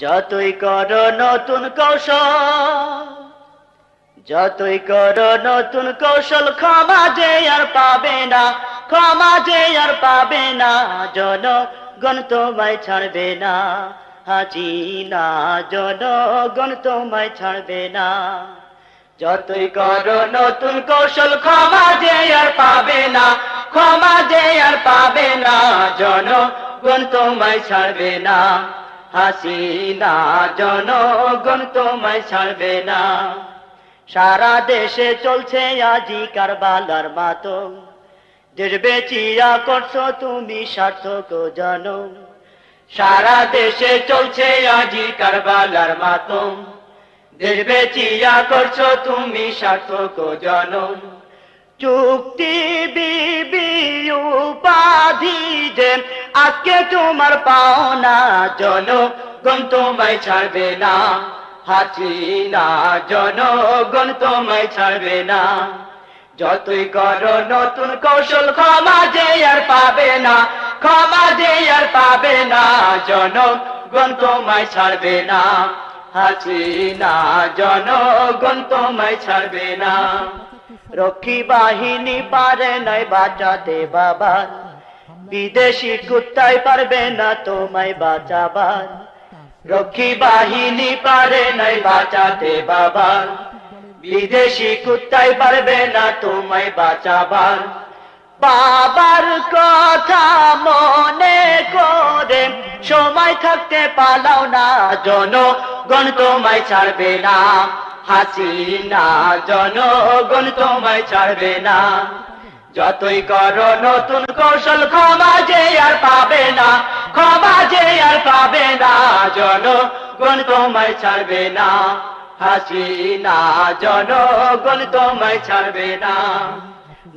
যতই করো নতুন কৌশল, যতই করো নতুন কৌশল, ক্ষমা যে আর পাবে না, ক্ষমা যে আর পাবে না, জনগণ তোমায় ছাড়বে না, হাসিনা জনগণ তোমায় ছাড়বে না। যতই করো নতুন কৌশল, ক্ষমা যে আর পাবে না, ক্ষমা যে আর পাবে না, জনগণ তোমায় ছাড়বে না, হাসিনা জনগণ তোমায় ছাড়বে না। সারা দেশে চলছে আজি কারবালার মাতম, দেশ বেচিয়া করছো তুমি সার্থক জানো। সারা দেশে চলছে আজি কারবালার মাতম, দেশ বেচিয়া করছো তুমি সার্থক জানো। চুক্তি বিবি উপাধি যে আজকে তোমার পাওনা, জনগণ তোমায় ছাড়বে না, হাসিনা জনগণ তোমায় ছাড়বে না। যতই করো নতুন কৌশল, ক্ষমা যে আর পাবে না, ক্ষমা যে আর পাবে না, জনগণ তোমায় ছাড়বে না, হাসিনা জনগণ তোমায় ছাড়বে না। রক্ষী বাহিনী পারে নাই বাঁচাতে বাবার, বিদেশি কুত্তায় পারবে না তোমায় বাঁচাবার। রক্ষী বাহিনী পারে নাই বাঁচাতে বাবার, বিদেশি কুত্তায় পারবে না তোমায় বাঁচাবার। বাবার কথা মনে করে সময় থাকতে পালাও না, জনগণ তোমায় ছাড়বে না, হাসিনা জনগণ তোমায় ছাড়বে না। যতই করো নতুন কৌশল, ক্ষমা যে আর পাবে না, ক্ষমা যে আর পাবে না, জনগণ তোমায় ছাড়বে না, হাসিনা জনগণ তোমায় ছাড়বে না।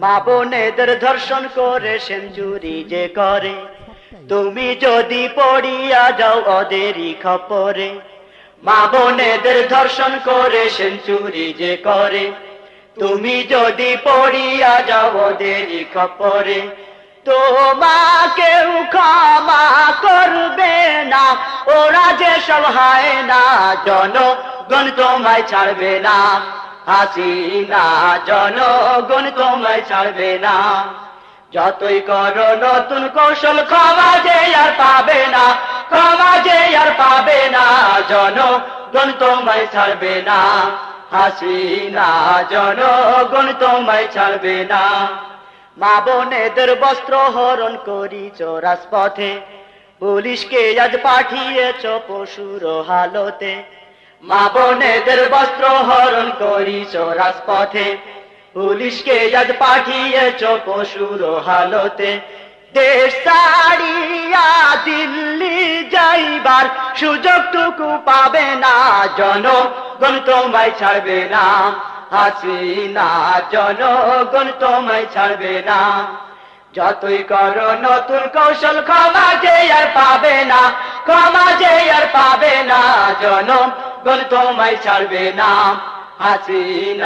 মা বোনেদের ধর্ষণ করে সেঞ্চুরি যে করে, তুমি যদি পড়িয়া যাও ওদেরই খপ্পরে। মা বোনেদের ধর্ষণ করে সেঞ্চুরি যে করে, তুমি যদি পড়িয়া যাও ওদেরই খপ্পরে। তোমাকেও ক্ষমা করবে না, ওরা যে সব হয় না, জনগণ তোমায় ছাড়বে না, হাসিনা জনগণ তোমায় ছাড়বে না। যতই করো নতুন কৌশল, ক্ষমা যে আর পাবে না, ক্ষমা যে আর পাবে না, জনগণ তোমায় ছাড়বে না, হাসিনা জনগণ তোমায় ছাড়বে না। মা বোনেদের বস্ত্র হরণ করিছ রাজপথে, পুলিশকে আজ পাঠিয়েছ পশুর হালতে। মা বোনেদের বস্ত্র হরণ করিছ রাজপথে, পুলিশকে আজ পাঠিয়েছ পশুর হালতে। দেশ ছাড়িয়া দিল্লি যাইবার সুযোগটুকু পাবে না, জনগণ তোমায় ছাড়বে না, হাসিনা জনগণ তোমায় ছাড়বে না। যতই করো নতুন কৌশল, ক্ষমা যে আর পাবে না, ক্ষমা যে আর পাবে না, জনগণ তোমায় ছাড়বে না, হাসিনা।